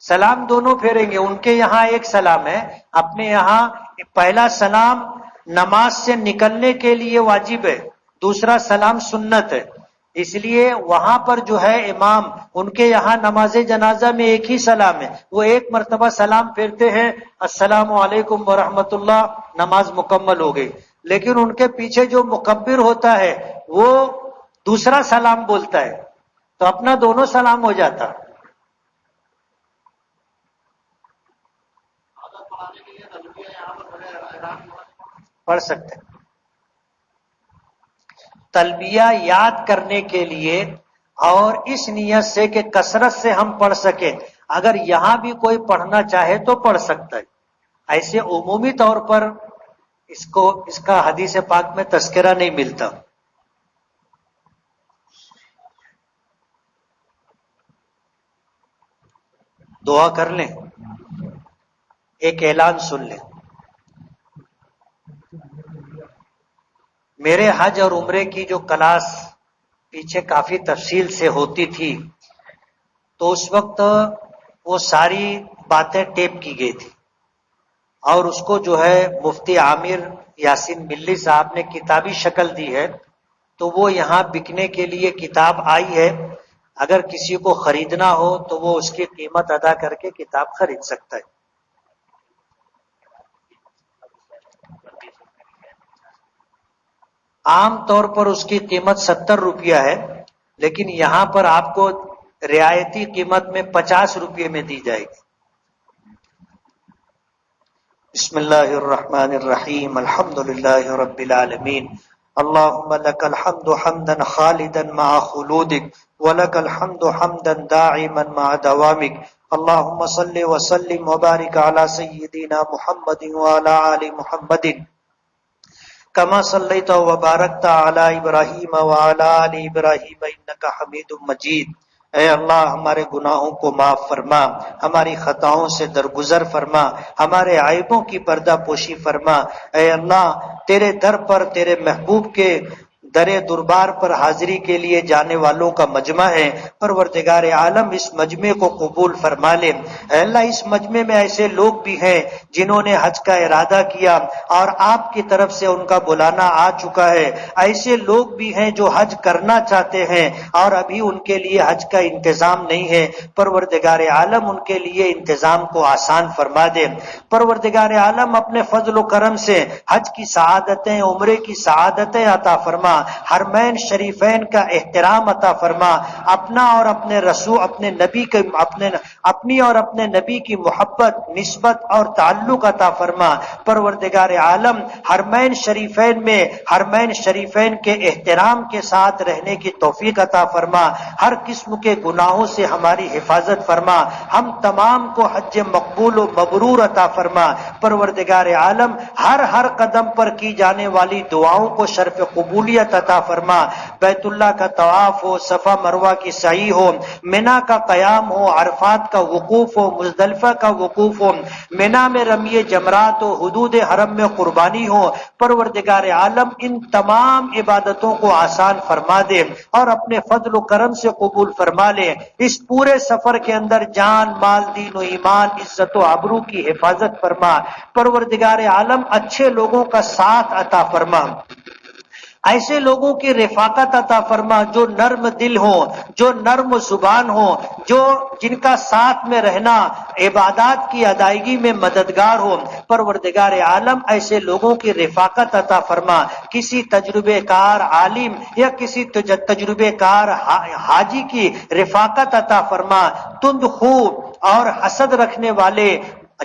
سلام دونوں پھیریں گے، ان کے یہاں ایک سلام ہے، اپنے یہاں پہلا سلام نماز سے نکلنے کے لیے واجب ہے، دوسرا سلام سنت ہے، اس لیے وہاں پر جو ہے امام ان کے یہاں نماز جنازہ میں ایک ہی سلام ہے، وہ ایک مرتبہ سلام پھیرتے ہیں السلام علیکم ورحمۃ اللہ، نماز مکمل ہو گئی۔ لیکن ان کے پیچھے جو مکبر ہوتا ہے وہ دوسرا سلام بولتا ہے، تو اپنا دونوں سلام ہو جاتا۔ پڑھ سکتے ہیں تلبیہ یاد کرنے کے لیے، اور اس نیت سے کہ کثرت سے ہم پڑھ سکیں، اگر یہاں بھی کوئی پڑھنا چاہے تو پڑھ سکتا ہے، ایسے عمومی طور پر اس کا حدیث پاک میں تذکرہ نہیں ملتا۔ دعا کر لیں، ایک اعلان سن لیں۔ میرے حج اور عمرے کی جو کلاس پیچھے کافی تفصیل سے ہوتی تھی، تو اس وقت وہ ساری باتیں ٹیپ کی گئی تھی، اور اس کو جو ہے مفتی عامر یاسین ملی صاحب نے کتابی شکل دی ہے، تو وہ یہاں بکنے کے لیے کتاب آئی ہے، اگر کسی کو خریدنا ہو تو وہ اس کی قیمت ادا کر کے کتاب خرید سکتا ہے۔ عام طور پر اس کی قیمت 70 روپیہ ہے، لیکن یہاں پر آپ کو رعایتی قیمت میں 50 روپے میں دی جائے گی۔ بسم اللہ الرحمن الرحیم، الحمد للہ رب العالمین، اللہم لک الحمد حمدا خالدا مع خلودک، ولک الحمد حمدا داعما مع دوامک، اللہم صل وسلم وبارک علی سیدنا محمد وعلی آل محمد کما صلیت وبارکت علی ابراہیم وعلی آل ابراہیم انک حمید مجید۔ اے اللہ ہمارے گناہوں کو معاف فرما، ہماری خطاؤں سے درگزر فرما، ہمارے عیبوں کی پردہ پوشی فرما۔ اے اللہ تیرے در پر، تیرے محبوب کے در دربار پر حاضری کے لیے جانے والوں کا مجمع ہے، پروردگار عالم اس مجمع کو قبول فرما لے۔ اے اللہ اس مجمع میں ایسے لوگ بھی ہیں جنہوں نے حج کا ارادہ کیا اور آپ کی طرف سے ان کا بلانا آ چکا ہے، ایسے لوگ بھی ہیں جو حج کرنا چاہتے ہیں اور ابھی ان کے لیے حج کا انتظام نہیں ہے، پروردگار عالم ان کے لیے انتظام کو آسان فرما دے۔ پروردگار عالم اپنے فضل و کرم سے حج کی سعادتیں، عمرے کی سعادتیں عطا فرما، حرمین شریفین کا احترام عطا فرما، اپنا اور اپنے رسول، اپنے نبی کے، اپنی اور اپنے نبی کی محبت، نسبت اور تعلق عطا فرما۔ پروردگار عالم حرمین شریفین میں حرمین شریفین کے احترام کے ساتھ رہنے کی توفیق عطا فرما، ہر قسم کے گناہوں سے ہماری حفاظت فرما، ہم تمام کو حج مقبول و مبرور عطا فرما۔ پروردگار عالم ہر قدم پر کی جانے والی دعاؤں کو شرف قبولیت عطا فرما، بیت اللہ کا طواف ہو، صفا مروہ کی سعی ہو، منا کا قیام ہو، عرفات کا وقوف ہو، مزدلفہ کا وقوف ہو، منا میں رمی جمرات ہو، حدود حرم میں قربانی ہو، پروردگار عالم ان تمام عبادتوں کو آسان فرما دے اور اپنے فضل و کرم سے قبول فرما لے۔ اس پورے سفر کے اندر جان، مال، دین و ایمان، عزت و آبرو کی حفاظت فرما، پروردگار عالم اچھے لوگوں کا ساتھ عطا فرما، ایسے لوگوں کی رفاقت عطا فرما جو نرم دل ہوں، جو نرم زبان ہوں، جو جن کا ساتھ میں رہنا عبادات کی ادائیگی میں مددگار ہو۔ پروردگار عالم ایسے لوگوں کی رفاقت عطا فرما، کسی تجربے کار عالم یا کسی تجربے کار حاجی کی رفاقت عطا فرما، تند خو اور حسد رکھنے والے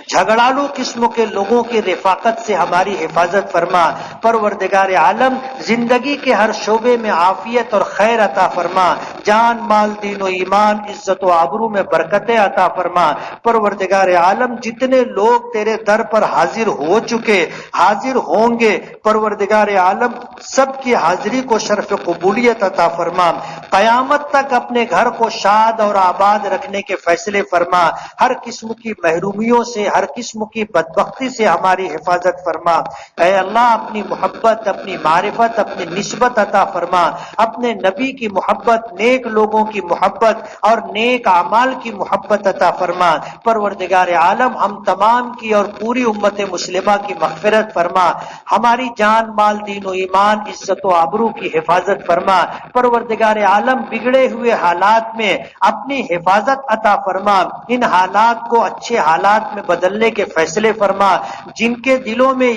جھگڑالو قسم کے لوگوں کی رفاقت سے ہماری حفاظت فرما۔ پروردگار عالم زندگی کے ہر شعبے میں عافیت اور خیر عطا فرما، جان مال دین و ایمان عزت و آبرو میں برکتیں عطا فرما۔ پروردگار عالم جتنے لوگ تیرے در پر حاضر ہو چکے، حاضر ہوں گے، پروردگار عالم سب کی حاضری کو شرف قبولیت عطا فرما۔ قیامت تک اپنے گھر کو شاد اور آباد رکھنے کے فیصلے فرما۔ ہر قسم کی محرومیوں سے، ہر قسم کی بدبختی سے ہماری حفاظت فرما۔ اے اللہ اپنی محبت، اپنی معرفت، اپنی نسبت عطا فرما، اپنے نبی کی محبت، نیک لوگوں کی محبت اور نیک اعمال کی محبت عطا فرما۔ پروردگار عالم ہم تمام کی اور پوری امت مسلمہ کی مغفرت فرما، ہماری جان مال دین و ایمان عزت و آبرو کی حفاظت فرما۔ پروردگار عالم بگڑے ہوئے حالات میں اپنی حفاظت عطا فرما، ان حالات کو اچھے حالات میں بدلنے کے فیصلے فرما۔ جن کے دلوں میں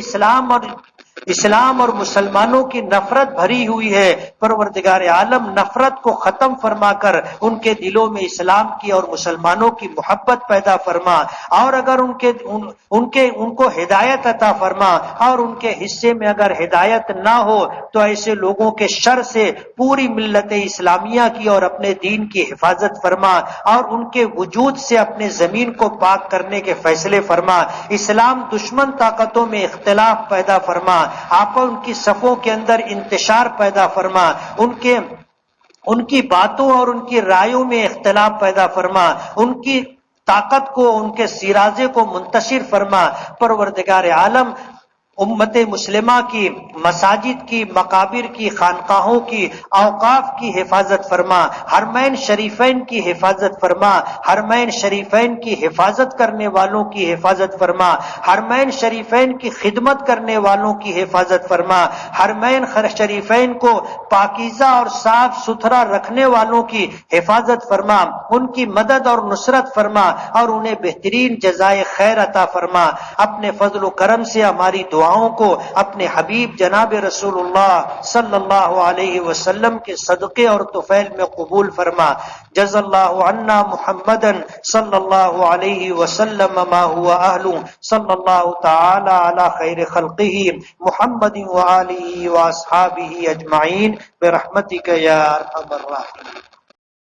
اسلام اور مسلمانوں کی نفرت بھری ہوئی ہے، پروردگار عالم نفرت کو ختم فرما کر ان کے دلوں میں اسلام کی اور مسلمانوں کی محبت پیدا فرما، اور اگر ان کو ہدایت عطا فرما، اور ان کے حصے میں اگر ہدایت نہ ہو تو ایسے لوگوں کے شر سے پوری ملت اسلامیہ کی اور اپنے دین کی حفاظت فرما، اور ان کے وجود سے اپنے زمین کو پاک کرنے کے فیصلے فرما۔ اسلام دشمن طاقتوں میں اختلاف پیدا فرما، آپ ان کی صفوں کے اندر انتشار پیدا فرما، ان کی باتوں اور ان کی رائیوں میں اختلاف پیدا فرما، ان کی طاقت کو، ان کے سرازے کو منتشر فرما۔ پروردگار عالم امت مسلمہ کی مساجد کی، مقابر کی، خانقاہوں کی، اوقاف کی حفاظت فرما، حرمین شریفین کی حفاظت فرما، حرمین شریفین کی حفاظت کرنے والوں کی حفاظت فرما، حرمین شریفین کی خدمت کرنے والوں کی حفاظت فرما، حرمین شریفین کو پاکیزہ اور صاف ستھرا رکھنے والوں کی حفاظت فرما، ان کی مدد اور نصرت فرما، اور انہیں بہترین جزائے خیر عطا فرما۔ اپنے فضل و کرم سے ہماری دعاؤں کو اپنے حبیب جناب رسول اللہ صلی اللہ علیہ وسلم کے صدقے اور طفیل میں قبول فرما۔ جزا اللہ عنا محمدا صلی اللہ علیہ وسلم ما هو اہل، صلی اللہ تعالی علی خیر خلقہ محمد وآلہ واصحابہ اجمعین برحمتک یا ارحم الراحمین۔